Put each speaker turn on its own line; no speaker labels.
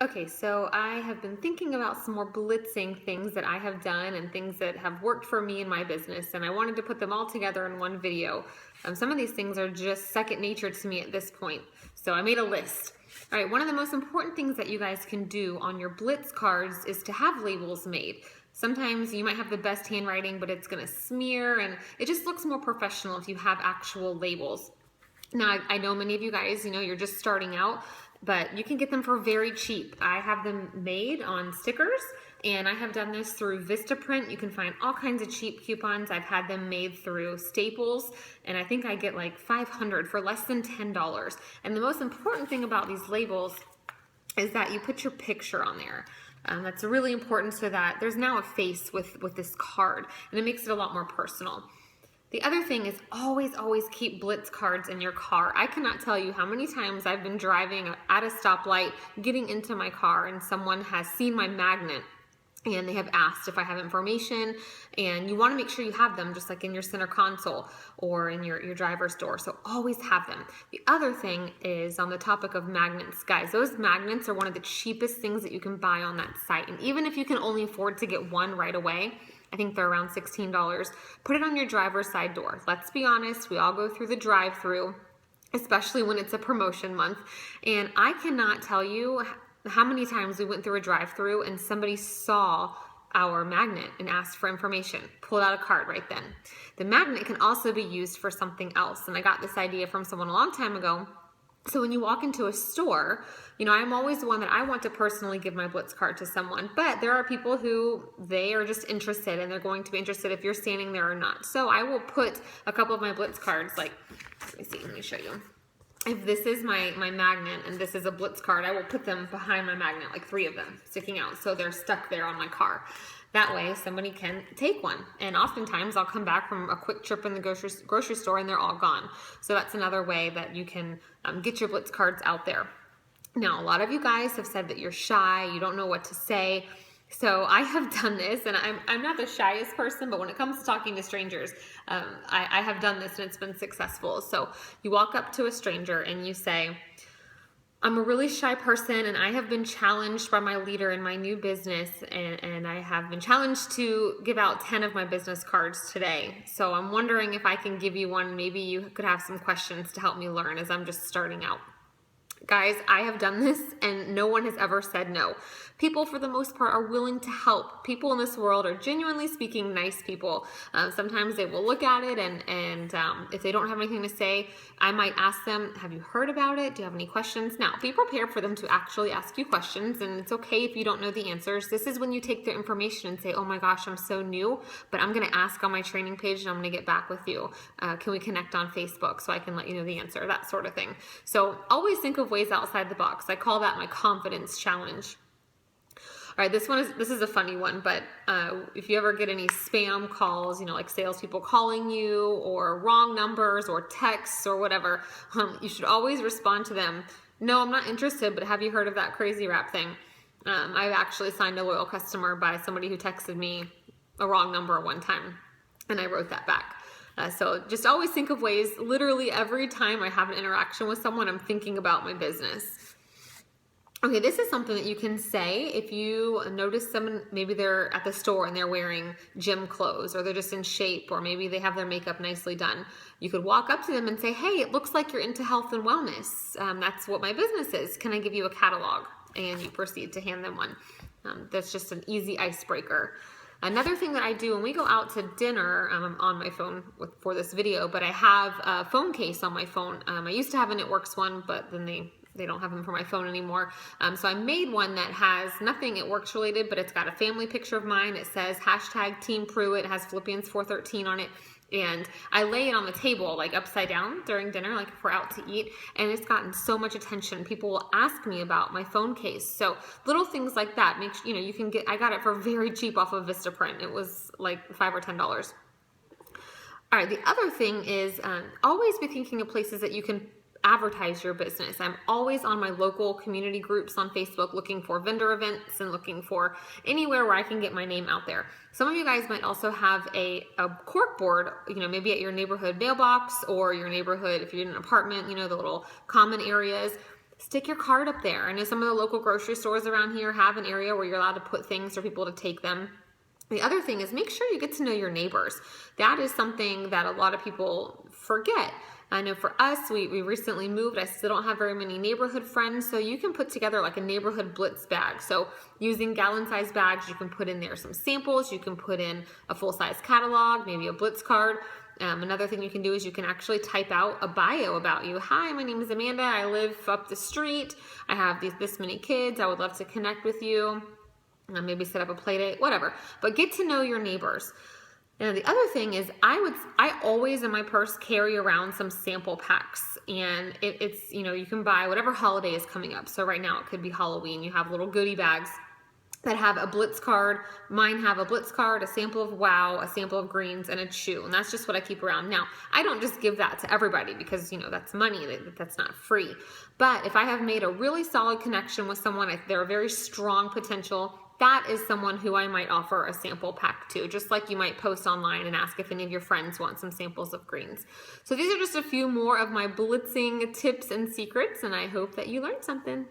Okay, so I have been thinking about some more blitzing things that I have done and things that have worked for me in my business, and I wanted to put them all together in one video. Some of these things are just second nature to me at this point, so I made a list. All right, one of the most important things that you guys can do on your blitz cards is to have labels made. Sometimes you might have the best handwriting, but it's gonna smear, and it just looks more professional if you have actual labels. Now, I know many of you guys, you're just starting out, but you can get them for very cheap. I have them made on stickers, and I have done this through Vistaprint. You can find all kinds of cheap coupons. I've had them made through Staples, and I think I get like 500 for less than $10. And the most important thing about these labels is that you put your picture on there. That's really important so that there's now a face with this card, and it makes it a lot more personal. The other thing is always keep blitz cards in your car. I cannot tell you how many times I've been driving at a stoplight, getting into my car, and someone has seen my magnet and they have asked if I have information, and you want to make sure you have them, just like in your center console or in your driver's door. So always have them. The other thing is on the topic of magnets. Guys, those magnets are one of the cheapest things that you can buy on that site. And even if you can only afford to get one right away, I think they're around $16. Put it on your driver's side door. Let's be honest, we all go through the drive-through, especially when it's a promotion month. And I cannot tell you how many times we went through a drive-through and somebody saw our magnet and asked for information, pulled out a card right then. The magnet can also be used for something else. And I got this idea from someone a long time ago. So when you walk into a store, I'm always the one that I want to personally give my blitz card to someone, but there are people who they are just interested, and they're going to be interested if you're standing there or not. So I will put a couple of my blitz cards, like, let me show you. If this is my magnet and this is a blitz card, I will put them behind my magnet, like 3 of them sticking out, so they're stuck there on my car. That way somebody can take one. And oftentimes I'll come back from a quick trip in the grocery store and they're all gone. So that's another way that you can get your blitz cards out there. Now, a lot of you guys have said that you're shy, you don't know what to say. So I have done this, and I'm not the shyest person, but when it comes to talking to strangers, I have done this and it's been successful. So you walk up to a stranger and you say, I'm a really shy person, and I have been challenged by my leader in my new business, and I have been challenged to give out 10 of my business cards today. So I'm wondering if I can give you one. Maybe you could have some questions to help me learn as I'm just starting out. Guys, I have done this and no one has ever said no. People, for the most part, are willing to help. People in this world are, genuinely speaking, nice people. Sometimes they will look at it and if they don't have anything to say, I might ask them, have you heard about it? Do you have any questions? Now, be prepared for them to actually ask you questions, and it's okay if you don't know the answers. This is when you take their information and say, oh my gosh, I'm so new, but I'm going to ask on my training page and I'm going to get back with you. Can we connect on Facebook so I can let you know the answer? That sort of thing. So always think of ways outside the box. I call that my confidence challenge. All right, this is a funny one, but if you ever get any spam calls, like salespeople calling you, or wrong numbers or texts or whatever, you should always respond to them, no, I'm not interested, but have you heard of that crazy rap thing? I've actually signed a loyal customer by somebody who texted me a wrong number one time, and I wrote that back. So just always think of ways. Literally every time I have an interaction with someone, I'm thinking about my business. Okay, this is something that you can say if you notice someone, maybe they're at the store and they're wearing gym clothes, or they're just in shape, or maybe they have their makeup nicely done. You could walk up to them and say, hey, it looks like you're into health and wellness. That's what my business is. Can I give you a catalog? And you proceed to hand them one. That's just an easy icebreaker. Another thing that I do when we go out to dinner, I'm on my phone for this video, but I have a phone case on my phone. I used to have an It Works one, but then they don't have them for my phone anymore. So I made one that has nothing It Works related, but it's got a family picture of mine. It says hashtag Team Pruitt. It has Philippians 4:13 on it. And I lay it on the table, like upside down during dinner, like if we're out to eat, and it's gotten so much attention. People will ask me about my phone case. So little things like that you can get. I got it for very cheap off of Vistaprint. It was like $5 or $10. All right, the other thing is always be thinking of places that you can advertise your business. I'm always on my local community groups on Facebook looking for vendor events and looking for anywhere where I can get my name out there. Some of you guys might also have a cork board, maybe at your neighborhood mailbox, or your neighborhood, if you're in an apartment, the little common areas. stick your card up there. I know some of the local grocery stores around here have an area where you're allowed to put things for people to take them. The other thing is make sure you get to know your neighbors. That is something that a lot of people forget. I know for us, we recently moved. I still don't have very many neighborhood friends, so you can put together like a neighborhood blitz bag. So using gallon-sized bags, you can put in there some samples, you can put in a full-size catalog, maybe a blitz card. Another thing you can do is you can actually type out a bio about you. Hi, my name is Amanda. I live up the street. I have this many kids. I would love to connect with you. Maybe set up a play date, whatever. But get to know your neighbors. And the other thing is I always in my purse carry around some sample packs, and it's, you know, you can buy whatever holiday is coming up. So right now it could be Halloween. You have little goodie bags that have a blitz card. Mine have a blitz card, a sample of wow, a sample of greens, and a chew. And that's just what I keep around. Now, I don't just give that to everybody because, you know, that's money. That's not free. But if I have made a really solid connection with someone, they're a very strong potential, that is someone who I might offer a sample pack to, just like you might post online and ask if any of your friends want some samples of greens. So these are just a few more of my blitzing tips and secrets, and I hope that you learned something.